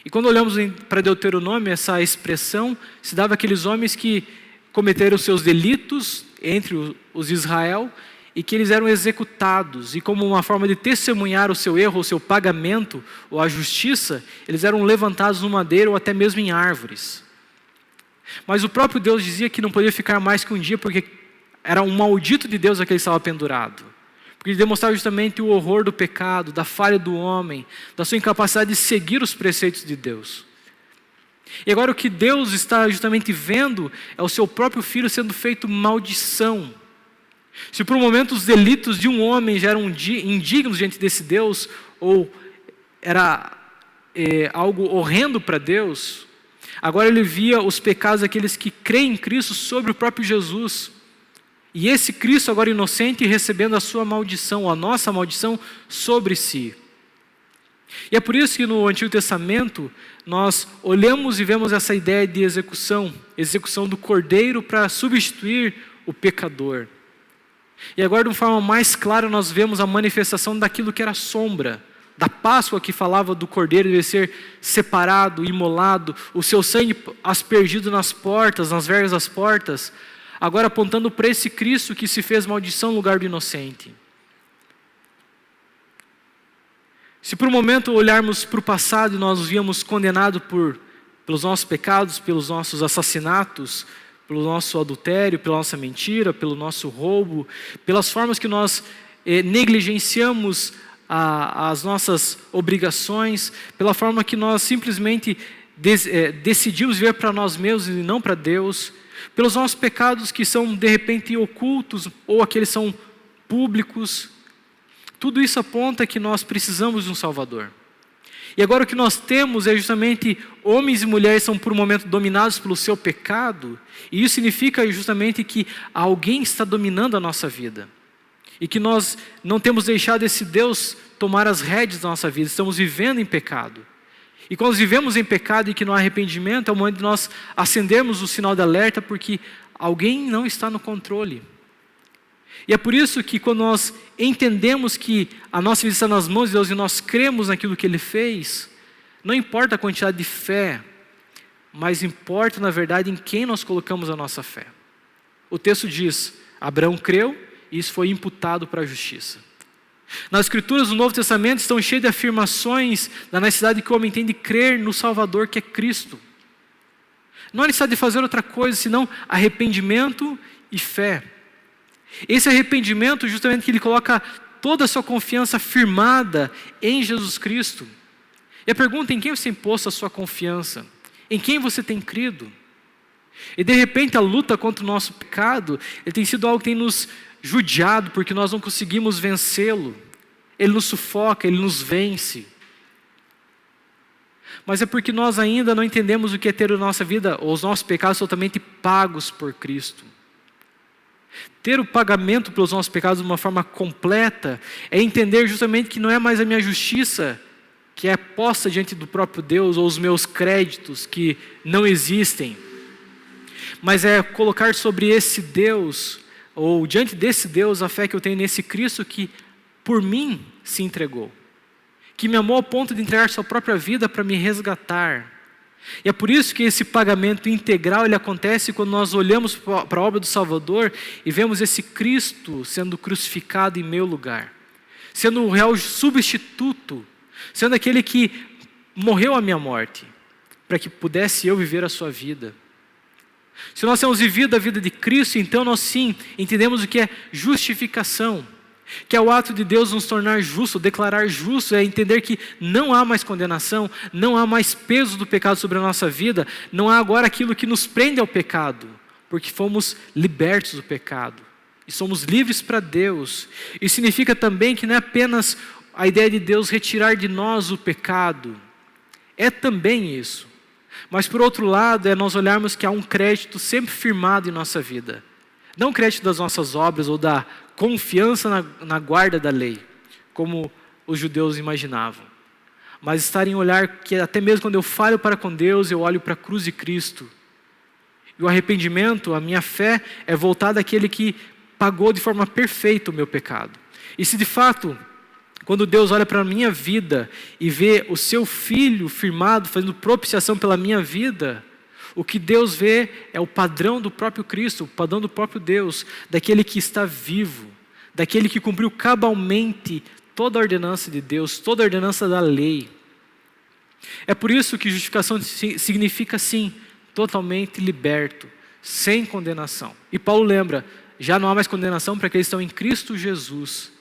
E quando olhamos para Deuteronômio, essa expressão se dava àqueles homens que cometeram seus delitos entre os de Israel e que eles eram executados, e como uma forma de testemunhar o seu erro, o seu pagamento, ou a justiça, eles eram levantados no madeiro ou até mesmo em árvores. Mas o próprio Deus dizia que não podia ficar mais que um dia, porque era um maldito de Deus aquele que estava pendurado. Porque ele demonstrava justamente o horror do pecado, da falha do homem, da sua incapacidade de seguir os preceitos de Deus. E agora o que Deus está justamente vendo é o seu próprio Filho sendo feito maldição. Se por um momento os delitos de um homem já eram indignos diante desse Deus, ou era algo horrendo para Deus, agora ele via os pecados daqueles que creem em Cristo sobre o próprio Jesus. E esse Cristo agora inocente recebendo a sua maldição, a nossa maldição sobre si. E é por isso que no Antigo Testamento nós olhamos e vemos essa ideia de execução do Cordeiro para substituir o pecador. E agora de uma forma mais clara nós vemos a manifestação daquilo que era sombra, da Páscoa que falava do Cordeiro deve ser separado, imolado, o seu sangue aspergido nas portas, nas vergas das portas, agora apontando para esse Cristo que se fez maldição no lugar do inocente. Se por um momento olharmos para o passado e nós nos víamos condenados pelos nossos pecados, pelos nossos assassinatos, pelo nosso adultério, pela nossa mentira, pelo nosso roubo, pelas formas que nós negligenciamos as nossas obrigações, pela forma que nós simplesmente decidimos viver para nós mesmos e não para Deus, pelos nossos pecados que são de repente ocultos ou aqueles são públicos, tudo isso aponta que nós precisamos de um Salvador. E agora o que nós temos é justamente homens e mulheres são por um momento dominados pelo seu pecado, e isso significa justamente que alguém está dominando a nossa vida. E que nós não temos deixado esse Deus tomar as rédeas da nossa vida, estamos vivendo em pecado. E quando vivemos em pecado e que não há arrependimento, é o momento de nós acendermos o sinal de alerta, porque alguém não está no controle. E é por isso que quando nós entendemos que a nossa vida está nas mãos de Deus e nós cremos naquilo que Ele fez, não importa a quantidade de fé, mas importa na verdade em quem nós colocamos a nossa fé. O texto diz, Abraão creu e isso foi imputado para a justiça. Nas escrituras do Novo Testamento estão cheias de afirmações da necessidade que o homem tem de crer no Salvador que é Cristo. Não há necessidade de fazer outra coisa senão arrependimento e fé. Esse arrependimento justamente que ele coloca toda a sua confiança firmada em Jesus Cristo. E a pergunta é em quem você tem posto a sua confiança? Em quem você tem crido? E de repente a luta contra o nosso pecado, ele tem sido algo que tem nos judiado, porque nós não conseguimos vencê-lo. Ele nos sufoca, ele nos vence. Mas é porque nós ainda não entendemos o que é ter a nossa vida, ou os nossos pecados totalmente pagos por Cristo. Ter o pagamento pelos nossos pecados de uma forma completa é entender justamente que não é mais a minha justiça que é posta diante do próprio Deus, ou os meus créditos que não existem, mas é colocar sobre esse Deus, ou diante desse Deus, a fé que eu tenho nesse Cristo que por mim se entregou, que me amou ao ponto de entregar sua própria vida para me resgatar. E é por isso que esse pagamento integral ele acontece quando nós olhamos para a obra do Salvador e vemos esse Cristo sendo crucificado em meu lugar, sendo o real substituto, sendo aquele que morreu a minha morte, para que pudesse eu viver a sua vida. Se nós temos vivido a vida de Cristo, então nós sim entendemos o que é justificação, que é o ato de Deus nos tornar justo, declarar justo, é entender que não há mais condenação, não há mais peso do pecado sobre a nossa vida, não há agora aquilo que nos prende ao pecado, porque fomos libertos do pecado e somos livres para Deus. Isso significa também que não é apenas a ideia de Deus retirar de nós o pecado, é também isso, mas por outro lado é nós olharmos que há um crédito sempre firmado em nossa vida, não o crédito das nossas obras ou da confiança na guarda da lei, como os judeus imaginavam, mas estar em olhar que até mesmo quando eu falho para com Deus, eu olho para a cruz de Cristo. E o arrependimento, a minha fé, é voltada àquele que pagou de forma perfeita o meu pecado. E se de fato, quando Deus olha para a minha vida e vê o seu Filho firmado, fazendo propiciação pela minha vida, o que Deus vê é o padrão do próprio Cristo, o padrão do próprio Deus, daquele que está vivo, daquele que cumpriu cabalmente toda a ordenança de Deus, toda a ordenança da lei. É por isso que justificação significa sim, totalmente liberto, sem condenação. E Paulo lembra, já não há mais condenação para aqueles que estão em Cristo Jesus.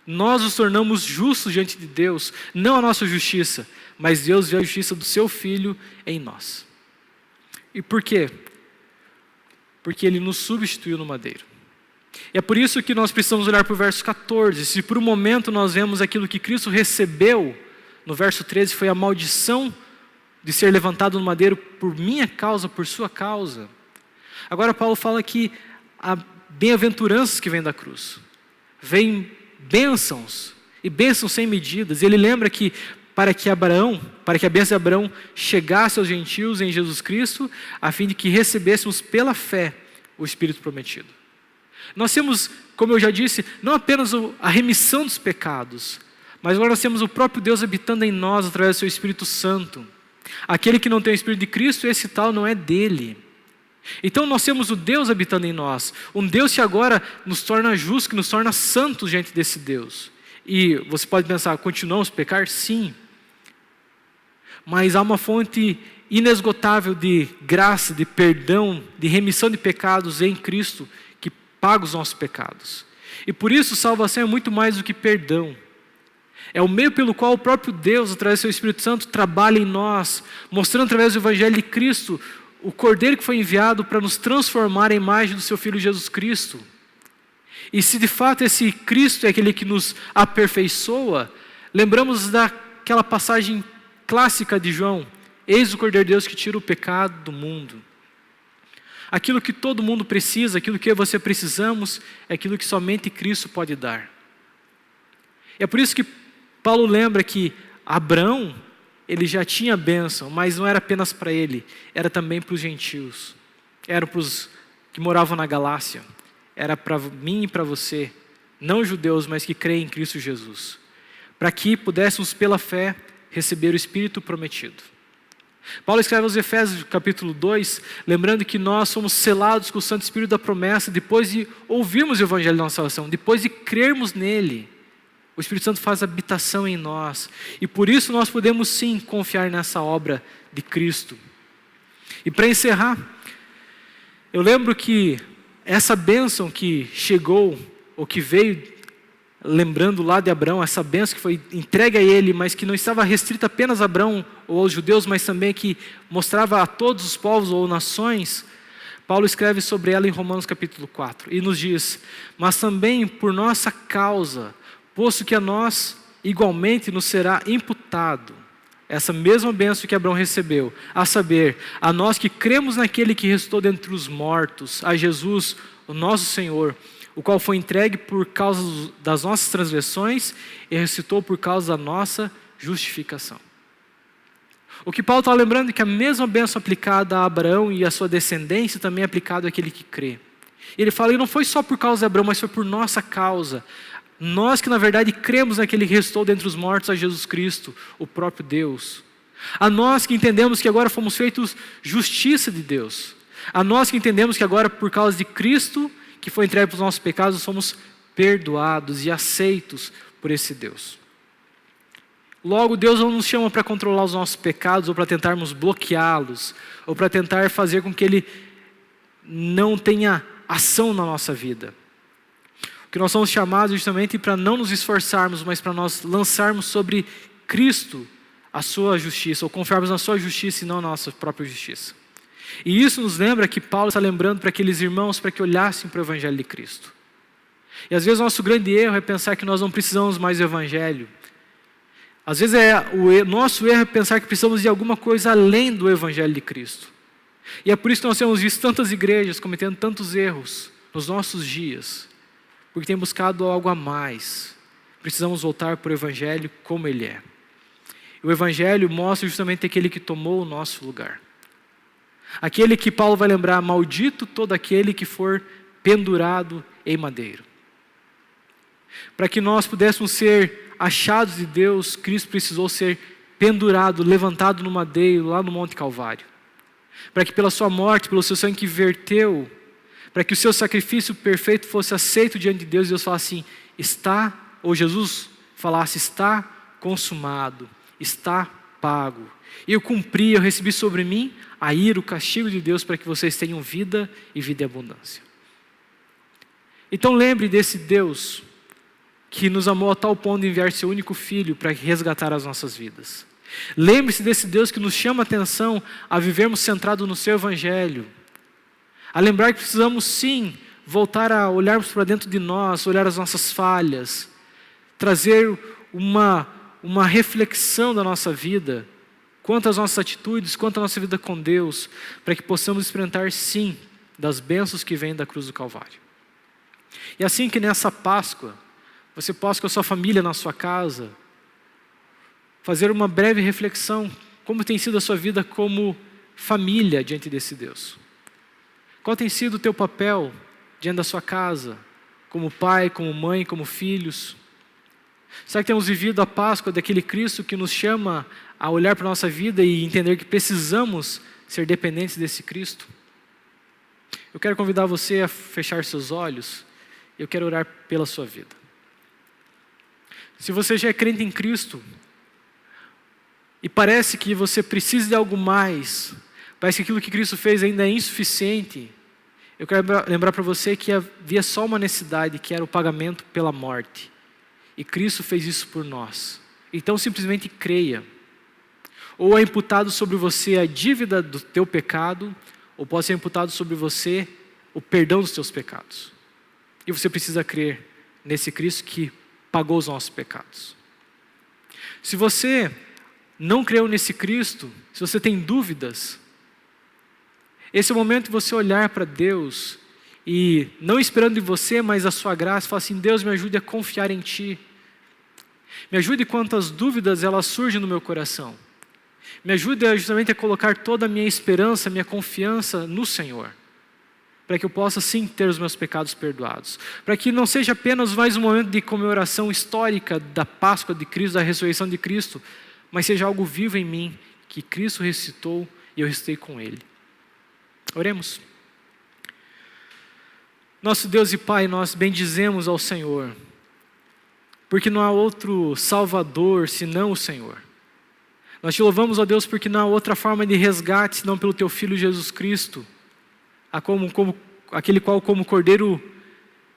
Nós nos tornamos justos diante de Deus, não a nossa justiça, mas Deus vê a justiça do seu Filho em nós. E por quê? Porque Ele nos substituiu no madeiro. E é por isso que nós precisamos olhar para o verso 14. Se por um momento nós vemos aquilo que Cristo recebeu, no verso 13 foi a maldição de ser levantado no madeiro por minha causa, por sua causa. Agora Paulo fala que há bem-aventuranças que vêm da cruz. Vêm bênçãos, e bênçãos sem medidas. E ele lembra que para que a bênção de Abraão chegasse aos gentios em Jesus Cristo, a fim de que recebêssemos pela fé o Espírito prometido. Nós temos, como eu já disse, não apenas a remissão dos pecados, mas agora nós temos o próprio Deus habitando em nós através do seu Espírito Santo. Aquele que não tem o Espírito de Cristo, esse tal não é dele. Então nós temos o Deus habitando em nós, um Deus que agora nos torna justos, que nos torna santos diante desse Deus. E você pode pensar, continuamos a pecar? Sim. Mas há uma fonte inesgotável de graça, de perdão, de remissão de pecados em Cristo, que paga os nossos pecados. E por isso salvação é muito mais do que perdão. É o meio pelo qual o próprio Deus, através do seu Espírito Santo, trabalha em nós, mostrando através do Evangelho de Cristo, o Cordeiro que foi enviado para nos transformar em imagem do seu Filho Jesus Cristo. E se de fato esse Cristo é aquele que nos aperfeiçoa, lembramos daquela passagem clássica de João: eis o Cordeiro de Deus que tira o pecado do mundo. Aquilo que todo mundo precisa, aquilo que eu e você precisamos, é aquilo que somente Cristo pode dar. É por isso que Paulo lembra que Abraão, ele já tinha bênção, mas não era apenas para ele, era também para os gentios, era para os que moravam na Galácia, era para mim e para você, não judeus, mas que creem em Cristo Jesus, para que pudéssemos pela fé receber o Espírito prometido. Paulo escreve aos Efésios capítulo 2, lembrando que nós somos selados com o Santo Espírito da promessa depois de ouvirmos o Evangelho da nossa salvação, depois de crermos nele. O Espírito Santo faz habitação em nós e por isso nós podemos sim confiar nessa obra de Cristo. E para encerrar, eu lembro que essa bênção que chegou, ou que veio, lembrando lá de Abraão, essa bênção que foi entregue a ele, mas que não estava restrita apenas a Abraão ou aos judeus, mas também que mostrava a todos os povos ou nações, Paulo escreve sobre ela em Romanos capítulo 4, e nos diz: mas também por nossa causa, posto que a nós igualmente nos será imputado essa mesma bênção que Abraão recebeu, a saber, a nós que cremos naquele que ressuscitou dentre os mortos, a Jesus, o nosso Senhor, o qual foi entregue por causa das nossas transgressões e ressuscitou por causa da nossa justificação. O que Paulo está lembrando é que a mesma bênção aplicada a Abraão e a sua descendência também é aplicada àquele que crê. Ele fala que não foi só por causa de Abraão, mas foi por nossa causa. Nós que na verdade cremos naquele que ressuscitou dentre os mortos, a Jesus Cristo, o próprio Deus. A nós que entendemos que agora fomos feitos justiça de Deus. A nós que entendemos que agora por causa de Cristo, que foi entregue para os nossos pecados, somos perdoados e aceitos por esse Deus. Logo, Deus não nos chama para controlar os nossos pecados, ou para tentarmos bloqueá-los, ou para tentar fazer com que Ele não tenha ação na nossa vida. O que nós somos chamados justamente para não nos esforçarmos, mas para nós lançarmos sobre Cristo a sua justiça, ou confiarmos na sua justiça e não na nossa própria justiça. E isso nos lembra que Paulo está lembrando para aqueles irmãos para que olhassem para o Evangelho de Cristo. E às vezes o nosso grande erro é pensar que nós não precisamos mais do Evangelho. Às vezes nosso erro é pensar que precisamos de alguma coisa além do Evangelho de Cristo. E é por isso que nós temos visto tantas igrejas cometendo tantos erros nos nossos dias, porque têm buscado algo a mais. Precisamos voltar para o Evangelho como ele é. O Evangelho mostra justamente aquele que tomou o nosso lugar. Aquele que Paulo vai lembrar: maldito todo aquele que for pendurado em madeiro. Para que nós pudéssemos ser achados de Deus, Cristo precisou ser pendurado, levantado no madeiro, lá no Monte Calvário. Para que pela sua morte, pelo seu sangue que verteu, para que o seu sacrifício perfeito fosse aceito diante de Deus, Deus falasse assim: está, ou Jesus falasse: está consumado, está pago. E eu cumpri, eu recebi sobre mim a ira, o castigo de Deus, para que vocês tenham vida e vida em abundância. Então lembre desse Deus que nos amou a tal ponto de enviar seu único Filho para resgatar as nossas vidas. Lembre-se desse Deus que nos chama a atenção a vivermos centrados no seu Evangelho. A lembrar que precisamos sim voltar a olharmos para dentro de nós, olhar as nossas falhas, trazer uma reflexão da nossa vida, quanto às nossas atitudes, quanto à nossa vida com Deus, para que possamos experimentar sim das bênçãos que vêm da cruz do Calvário. E assim que nessa Páscoa, você possa com a sua família na sua casa, fazer uma breve reflexão, como tem sido a sua vida como família diante desse Deus. Qual tem sido o teu papel diante da sua casa, como pai, como mãe, como filhos? Será que temos vivido a Páscoa daquele Cristo que nos chama a olhar para a nossa vida e entender que precisamos ser dependentes desse Cristo? Eu quero convidar você a fechar seus olhos. Eu quero orar pela sua vida. Se você já é crente em Cristo e parece que você precisa de algo mais, parece que aquilo que Cristo fez ainda é insuficiente, eu quero lembrar para você que havia só uma necessidade, que era o pagamento pela morte. E Cristo fez isso por nós. Então simplesmente creia. Ou é imputado sobre você a dívida do teu pecado, ou pode ser imputado sobre você o perdão dos teus pecados. E você precisa crer nesse Cristo que pagou os nossos pecados. Se você não creu nesse Cristo, se você tem dúvidas, esse é o momento de você olhar para Deus e não esperando de você, mas a sua graça, falar assim: Deus, me ajude a confiar em Ti. Me ajude quanto as dúvidas elas surgem no meu coração. Me ajude justamente a colocar toda a minha esperança, minha confiança no Senhor. para que eu possa sim ter os meus pecados perdoados, para que não seja apenas mais um momento de comemoração histórica da Páscoa de Cristo, da ressurreição de Cristo, mas seja algo vivo em mim, que Cristo ressuscitou e eu ressuscitei com Ele. Oremos. Nosso Deus e Pai, nós bendizemos ao Senhor, porque não há outro Salvador senão o Senhor. Nós te louvamos, ó Deus, porque não há outra forma de resgate senão pelo Teu Filho Jesus Cristo, aquele qual como Cordeiro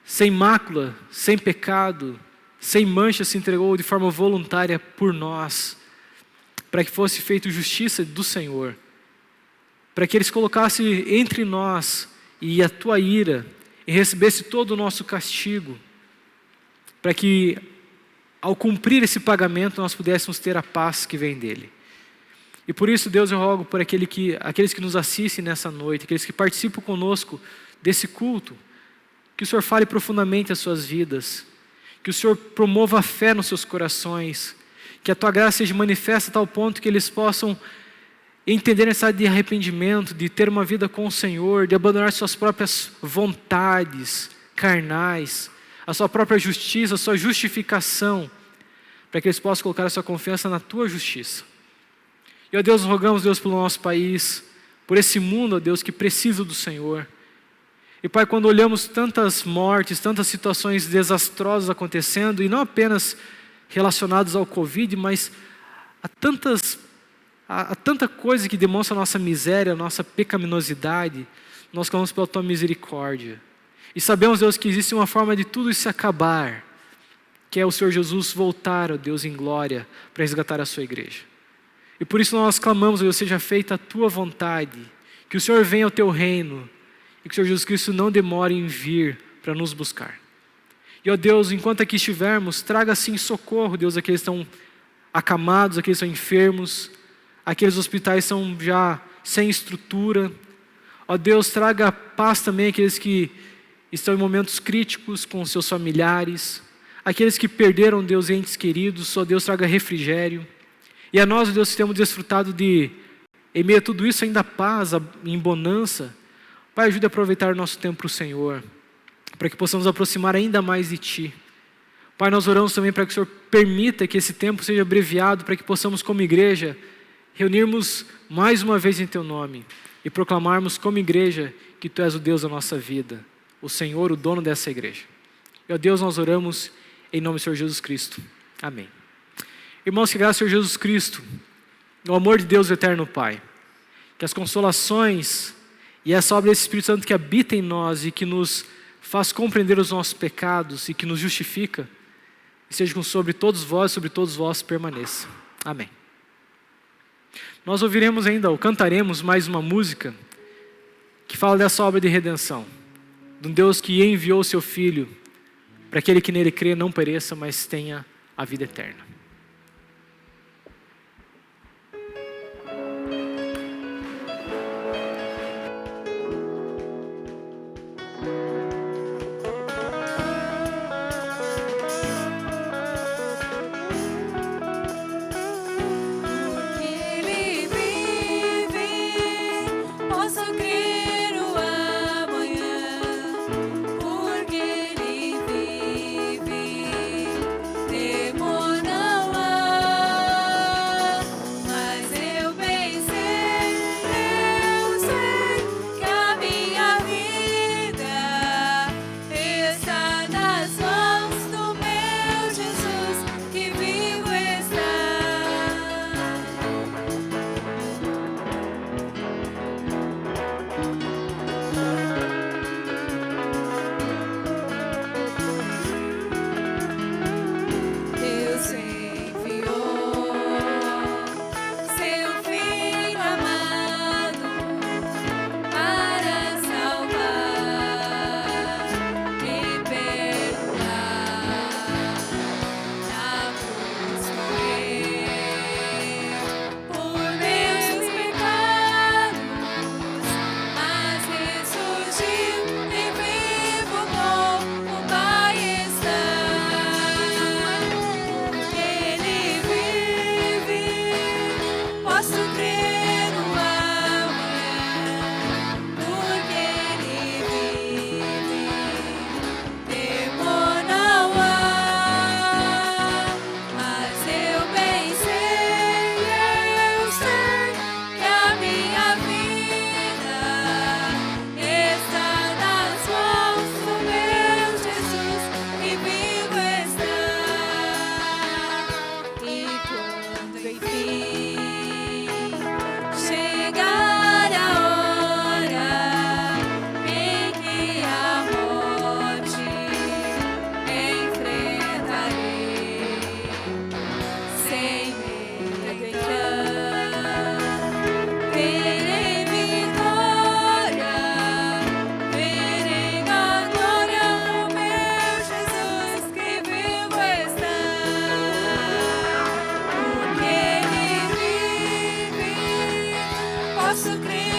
sem mácula, sem pecado, sem mancha se entregou de forma voluntária por nós, para que fosse feita justiça do Senhor, para que Ele se colocasse entre nós e a Tua ira, e recebesse todo o nosso castigo, para que ao cumprir esse pagamento nós pudéssemos ter a paz que vem dEle. E por isso, Deus, eu rogo por aqueles que nos assistem nessa noite, aqueles que participam conosco desse culto, que o Senhor fale profundamente as suas vidas, que o Senhor promova a fé nos seus corações, que a Tua graça seja manifesta a tal ponto que eles possam entender a necessidade de arrependimento, de ter uma vida com o Senhor, de abandonar suas próprias vontades carnais, a sua própria justiça, a sua justificação, para que eles possam colocar a sua confiança na Tua justiça. E, ó Deus, rogamos, Deus, pelo nosso país, por esse mundo, ó Deus, que precisa do Senhor. E, Pai, quando olhamos tantas mortes, tantas situações desastrosas acontecendo, e não apenas relacionadas ao Covid, mas a tanta coisa que demonstra a nossa miséria, a nossa pecaminosidade, nós clamamos pela Tua misericórdia. E sabemos, Deus, que existe uma forma de tudo isso acabar, que é o Senhor Jesus voltar, ó Deus, em glória, para resgatar a Sua igreja. E por isso nós clamamos, ó Deus, seja feita a Tua vontade, que o Senhor venha ao Teu reino, e que o Senhor Jesus Cristo não demore em vir para nos buscar. E, ó Deus, enquanto aqui estivermos, traga assim socorro, Deus, aqueles que estão acamados, aqueles que estão enfermos, aqueles hospitais são já sem estrutura. Ó Deus, traga paz também àqueles que estão em momentos críticos com seus familiares, aqueles que perderam, Deus, entes queridos, ó Deus, traga refrigério. E a nós, ó Deus, que temos desfrutado de, em meio a tudo isso, ainda paz, em bonança, Pai, ajude a aproveitar o nosso tempo para o Senhor, para que possamos aproximar ainda mais de Ti. Pai, nós oramos também para que o Senhor permita que esse tempo seja abreviado, para que possamos, como igreja, reunirmos mais uma vez em Teu nome e proclamarmos como igreja que Tu és o Deus da nossa vida, o Senhor, o dono dessa igreja. E, ó Deus, nós oramos em nome do Senhor Jesus Cristo. Amém. Irmãos, que graças ao Senhor Jesus Cristo, o amor de Deus o eterno Pai, que as consolações e essa obra desse Espírito Santo que habita em nós e que nos faz compreender os nossos pecados e que nos justifica, seja sobre todos vós permaneça. Amém. Nós ouviremos ainda, ou cantaremos mais uma música que fala dessa obra de redenção, de um Deus que enviou o Seu Filho para aquele que nele crê não pereça, mas tenha a vida eterna. Demora posso crer.